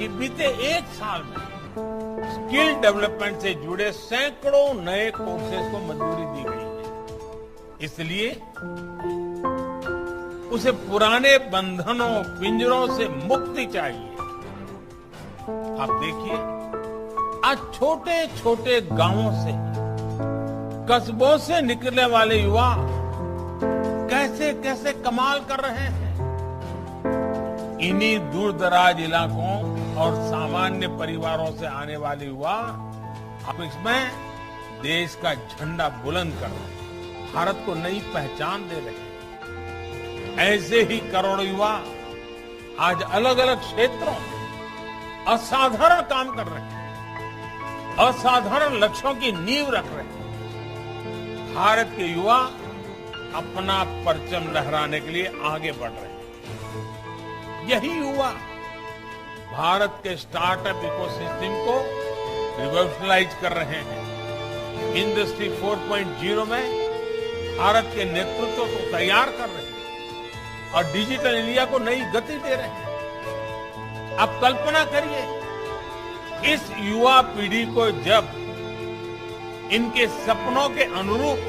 कि बीते एक साल में स्किल डेवलपमेंट से जुड़े सैकड़ों नए कोर्सेज को मंजूरी दी गई है। इसलिए उसे पुराने बंधनों पिंजरों से मुक्ति चाहिए। आप देखिए, आज छोटे छोटे गांवों से, कस्बों से निकलने वाले युवा कैसे कैसे कमाल कर रहे हैं। इन्हीं दूर दराज इलाकों और सामान्य परिवारों से आने वाले युवा अब इसमें देश का झंडा बुलंद कर रहे हैं, भारत को नई पहचान दे रहे हैं। ऐसे ही करोड़ों युवा आज अलग अलग क्षेत्रों में असाधारण काम कर रहे हैं, असाधारण लक्ष्यों की नींव रख रहे हैं। भारत के युवा अपना परचम लहराने के लिए आगे बढ़ रहे हैं। यही युवा भारत के स्टार्टअप इकोसिस्टम को रिवॉल्यूशनाइज कर रहे हैं। इंडस्ट्री 4.0 में भारत के नेतृत्व को तैयार कर रहे हैं और डिजिटल इंडिया को नई गति दे रहे हैं। आप कल्पना करिए, इस युवा पीढ़ी को जब इनके सपनों के अनुरूप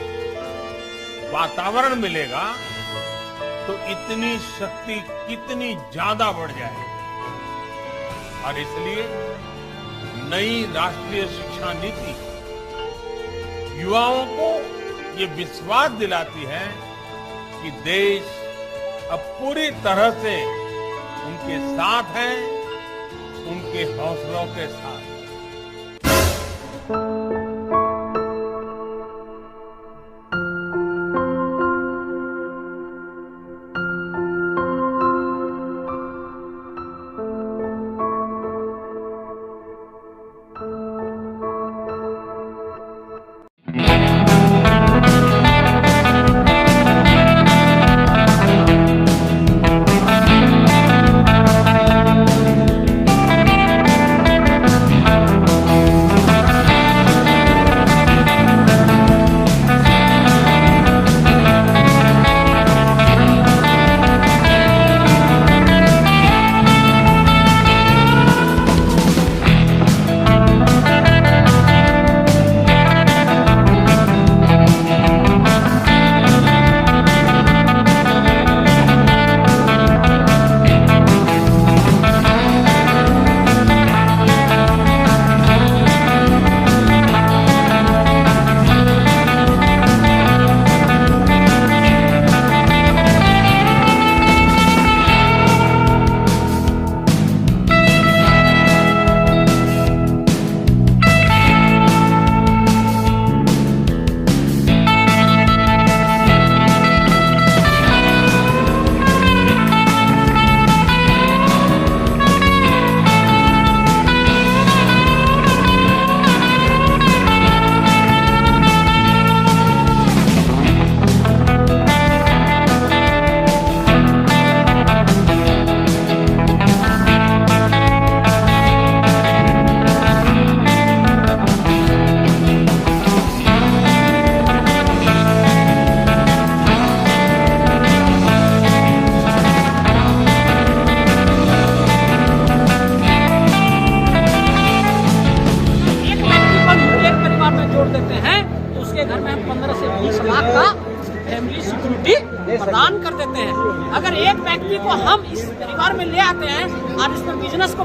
वातावरण मिलेगा तो इतनी शक्ति कितनी ज्यादा बढ़ जाएगी। और इसलिए नई राष्ट्रीय शिक्षा नीति युवाओं को ये विश्वास दिलाती है कि देश अब पूरी तरह से उनके साथ है, उनके हौसलों के साथ। प्रदान कर देते हैं। अगर एक व्यक्ति को हम इस परिवार में ले आते हैं और इसमें बिजनेस को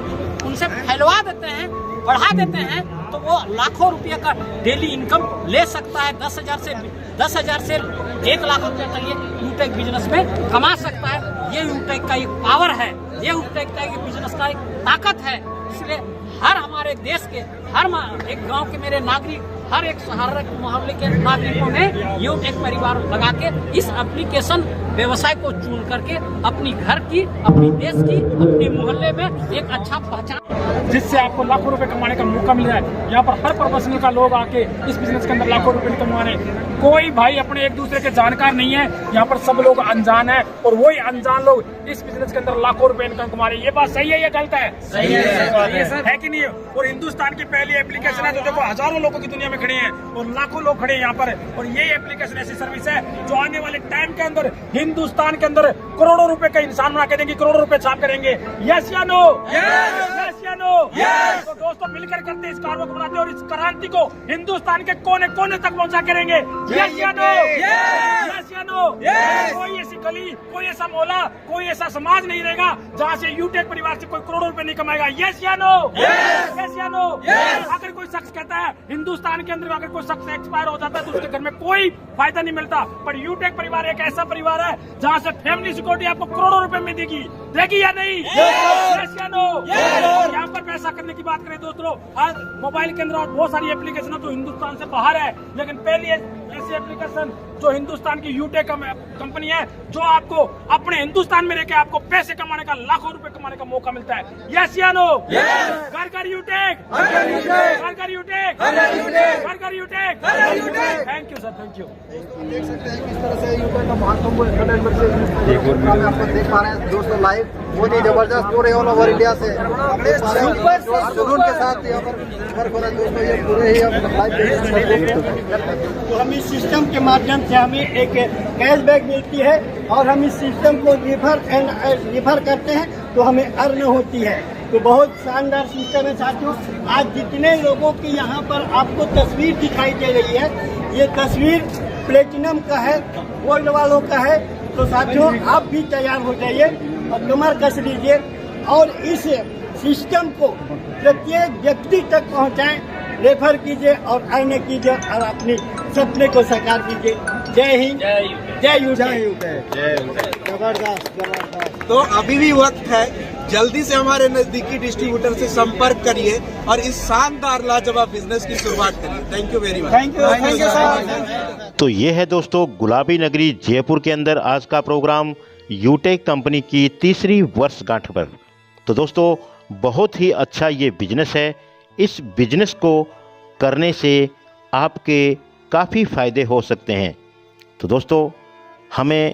उनसे फैलवा देते हैं, बढ़ा देते हैं, तो वो लाखों रुपए का डेली इनकम ले सकता है। 10,000 से 1 लाख रुपए तक ये यूटेक बिजनेस में कमा सकता है। ये यूटेक का एक पावर है, ये यूटेक का एक बिजनेस का एक ताकत है। इसलिए हर हमारे देश के हर एक गांव के मेरे नागरिक, हर एक शहर के मोहल्ले के नागरिकों ने यूटेक परिवार लगा के इस एप्लीकेशन व्यवसाय को चुन करके अपनी घर की, अपनी देश की, अपने मोहल्ले में एक अच्छा पहचान, जिससे आपको लाखों रुपए कमाने का मौका मिल रहा है। यहाँ पर हर प्रोफेशनल का लोग आके इस बिजनेस के अंदर लाखों रुपए कमा रहे हैं। कोई भाई अपने एक दूसरे के जानकार नहीं है, यहाँ पर सब लोग अनजान है और वही अनजान लोग इस बिजनेस के अंदर लाखों रुपए इनकम कमा रहे हैं। ये बात सही है या गलत है? सही है कि नहीं? और हिंदुस्तान की पहली एप्लीकेशन है जो देखो हजारों लोगों की दुनिया में खड़े हैं और लाखों लोग खड़े हैं यहाँ पर। और ये एप्लीकेशन ऐसी सर्विस है जो आने वाले टाइम के अंदर हिंदुस्तान के अंदर करोड़ों रुपए का इंसान बना के देंगे, करोड़ों रुपए छाप करेंगे। यस या नो? यस या नो? नो? तो दोस्तों मिलकर करते इस कार्य को बनाते और इस क्रांति को हिंदुस्तान के कोने कोने तक पहुंचा करेंगे। यस या नो? यस या नो? कोई ऐसी गली, कोई ऐसा मोहल्ला, कोई ऐसा समाज नहीं रहेगा जहाँ से यूटेक परिवार से कोई करोड़ों रुपए नहीं कमाएगा। यस या नो? यस या नो? अगर कोई शख्स कहता है हिंदुस्तान के अंदर अगर कोई शख्स एक्सपायर हो जाता है तो उसके घर में कोई फायदा नहीं मिलता, पर यूटेक परिवार एक ऐसा परिवार है जहाँ से फैमिली सिक्योरिटी आपको करोड़ों रुपए में देगी या नहीं? यस या नो? यहाँ पर पैसा करने की बात करें दोस्तों, आज मोबाइल के अंदर और बहुत सारी एप्लीकेशन है जो हिंदुस्तान से बाहर है, लेकिन पहली ऐसी एप्लीकेशन जो हिंदुस्तान की यूटेक कंपनी है जो आपको अपने हिंदुस्तान में रहकर आपको पैसे कमाने का, लाखों रुपए कमाने का मौका मिलता है। यस या नो? घर घर यूटेक, घर घर यूटेक, घर घर यूटेक। Thank you sir, thank you. देख सकते हैं किस तरह से यूटेक का महाकुंभ आपको देख पा रहे हैं दोस्तों लाइव, बहुत ही जबरदस्त पूरे ऑल ओवर इंडिया से देख पा रहे हैं जुनून के साथ यहाँ पर हो रहा है दोस्तों, ये पूरे ही लाइव। तो हम इस सिस्टम के माध्यम से हमें एक कैशबैक मिलती है और हम इस सिस्टम को रिफर करते हैं तो हमें अर्न होती है। तो बहुत शानदार सिस्टम है साथियों। आज जितने लोगों की यहाँ पर आपको तस्वीर दिखाई दे रही है, ये तस्वीर प्लेटिनम का है, गोल्ड वालों का है। तो साथियों आप भी तैयार हो जाइए और कमर कस लीजिए और इस सिस्टम को प्रत्येक व्यक्ति तक पहुँचाएं, रेफर कीजिए और अर्न कीजिए और अपने सपने को साकार कीजिए। जय हिंद, जय यूटेक। जबरदस्त जबरदस्त। तो अभी भी वक्त है, जल्दी से हमारे नजदीकी डिस्ट्रीब्यूटर से संपर्क करिए और इस शानदार लाजवाब बिजनेस की शुरुआत करिए। Thank you very much. Thank you sir. तो ये है दोस्तों गुलाबी नगरी जयपुर के अंदर आज का प्रोग्राम यूटेक कंपनी की तीसरी वर्षगांठ पर। तो दोस्तों बहुत ही अच्छा ये बिजनेस है। इस बिजनेस को करने से आपके काफ़ी फ़ायदे हो सकते हैं। तो दोस्तों हमें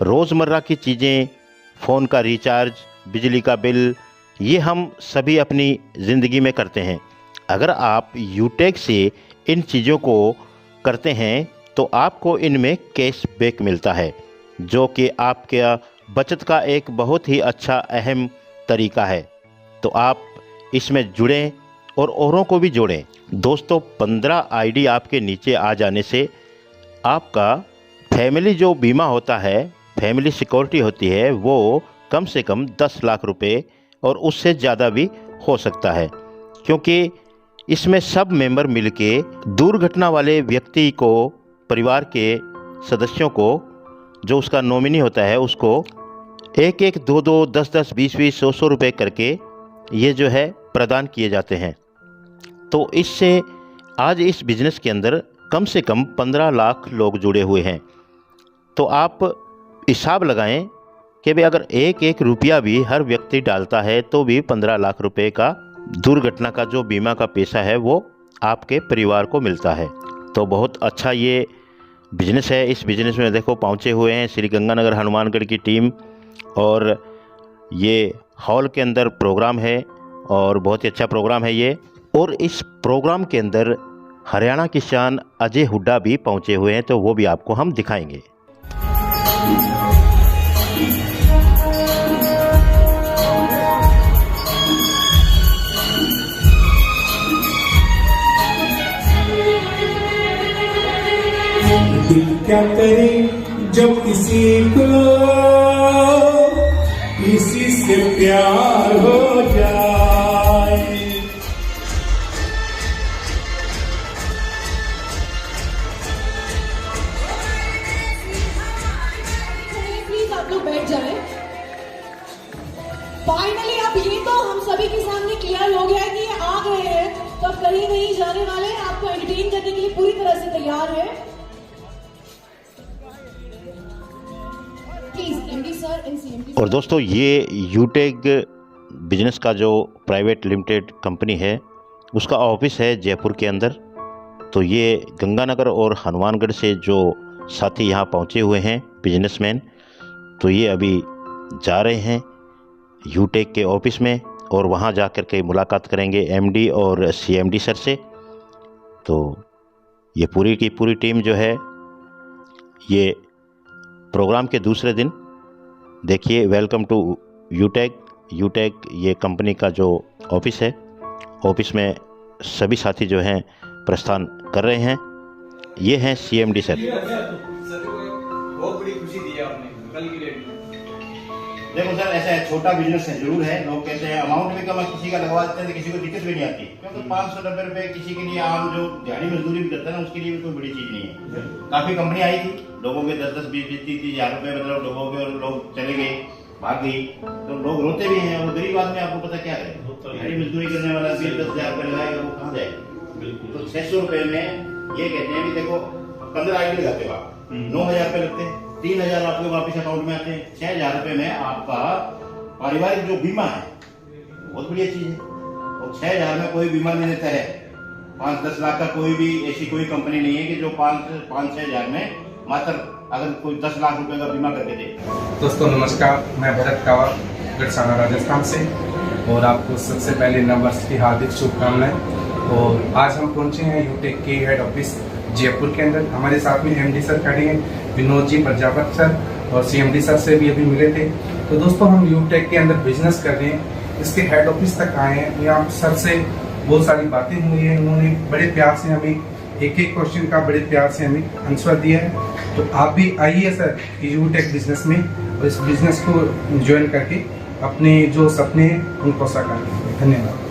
रोज़मर्रा की चीज़ें, फ़ोन का रिचार्ज, बिजली का बिल, ये हम सभी अपनी ज़िंदगी में करते हैं। अगर आप यूटेक से इन चीज़ों को करते हैं तो आपको इनमें कैशबैक मिलता है, जो कि आपके बचत का एक बहुत ही अच्छा अहम तरीका है। तो आप इसमें जुड़ें और औरों को भी जोड़ें। दोस्तों 15 आईडी आपके नीचे आ जाने से आपका फैमिली जो बीमा होता है, फैमिली सिक्योरिटी होती है, वो कम से कम 10 लाख रुपए और उससे ज़्यादा भी हो सकता है, क्योंकि इसमें सब मेंबर मिलके दुर्घटना वाले व्यक्ति को, परिवार के सदस्यों को, जो उसका नॉमिनी होता है, उसको 1-1, 2-2, 10-10, 20-20, 100-100 रुपये करके ये जो है प्रदान किए जाते हैं। तो इससे आज इस बिज़नेस के अंदर कम से कम 15 लाख लोग जुड़े हुए हैं। तो आप हिसाब लगाएं कि भाई अगर 1-1 रुपया भी हर व्यक्ति डालता है तो भी 15 लाख रुपए का दुर्घटना का जो बीमा का पैसा है वो आपके परिवार को मिलता है। तो बहुत अच्छा ये बिजनेस है। इस बिजनेस में देखो पहुँचे हुए हैं श्री गंगानगर हनुमानगढ़ की टीम, और ये हॉल के अंदर प्रोग्राम है और बहुत ही अच्छा प्रोग्राम है ये। और इस प्रोग्राम के अंदर हरियाणा की शान अजय हुड्डा भी पहुँचे हुए हैं, तो वो भी आपको हम दिखाएंगे। दिल क्या करे जब किसी को किसी से प्यार हो जाए। प्लीज आप लोग बैठ जाएं। फाइनली अब ये तो हम सभी के सामने क्लियर हो गया है कि ये आ गए हैं, तो अब कहीं नहीं जाने वाले, आपको एंटरटेन करने के लिए पूरी तरह से तैयार है। और दोस्तों ये यूटेक बिजनेस का जो प्राइवेट लिमिटेड कंपनी है उसका ऑफिस है जयपुर के अंदर। तो ये गंगानगर और हनुमानगढ़ से जो साथी यहाँ पहुँचे हुए हैं बिजनेसमैन, तो ये अभी जा रहे हैं यूटेक के ऑफिस में और वहाँ जा कर के मुलाकात करेंगे एमडी और सीएमडी सर से। तो ये पूरी की पूरी टीम जो है ये प्रोग्राम के दूसरे दिन देखिए वेलकम टू यूटेक यूटेक ये कंपनी का जो ऑफिस है, ऑफिस में सभी साथी जो हैं प्रस्थान कर रहे हैं। ये हैं CMD सर। बहुत बड़ी खुशी दी है आपने कल की डेट में। देखो सर, ऐसा है, छोटा बिजनेस है जरूर है। लोग कहते हैं अमाउंट भी कम किसी का लगवा देते हैं तो किसी को दिक्कत भी नहीं आती, क्योंकि 590 रुपए किसी के लिए आम जो दिहाड़ी मजदूरी भी करता है ना, उसके लिए भी कोई बड़ी चीज नहीं है। काफी कंपनी आई थी, लोगों के 10-10, 20-20, 30-30 हजार रुपए मतलब लोगों के, और लोग चले गए, भाग गई, तो लोग रोते भी हैं। और गरीब आदमी आपको पता क्या है, दिहाड़ी मजदूरी करने वाला 20-10 हजार रुपए लगाएगा, वो कहाँ जाएगा। तो 600 रुपए में ये कहते हैं कि देखो 15 आईडी लगाते हो आप, 9,000 रुपए लगते हैं, 3,000 आपके वापिस अकाउंट में आते हैं, 6,000 रुपए में आपका पारिवारिक जो बीमा है बहुत बढ़िया चीज है। और 6,000 में कोई बीमा नहीं देता है। 5-10 लाख का कोई भी ऐसी कोई कंपनी नहीं है कि जो 5-6 हजार में मात्र अगर कोई 10 लाख रुपए का बीमा करके दे। दोस्तों नमस्कार, मैं भरत कावा गढ़साना राजस्थान से, और आपको सबसे पहले नववर्ष की हार्दिक शुभकामनाएं। और आज हम पहुंचे हैं यूटेक के हेड ऑफिस जयपुर के अंदर। हमारे साथ में MD सर खड़े हैं, विनोद जी प्रजापत सर, और CMD सर से भी अभी मिले थे। तो दोस्तों हम यूटेक के अंदर बिजनेस कर रहे हैं, इसके हेड ऑफिस तक आए हैं। यहाँ सर से बहुत सारी बातें हुई हैं, उन्होंने बड़े प्यार से हमें एक क्वेश्चन का बड़े प्यार से हमें आंसर दिया है। तो आप भी आइए सर यूटेक बिजनेस में, और इस बिजनेस को ज्वाइन करके अपने जो सपने हैं उनको साकार करेंगे। धन्यवाद।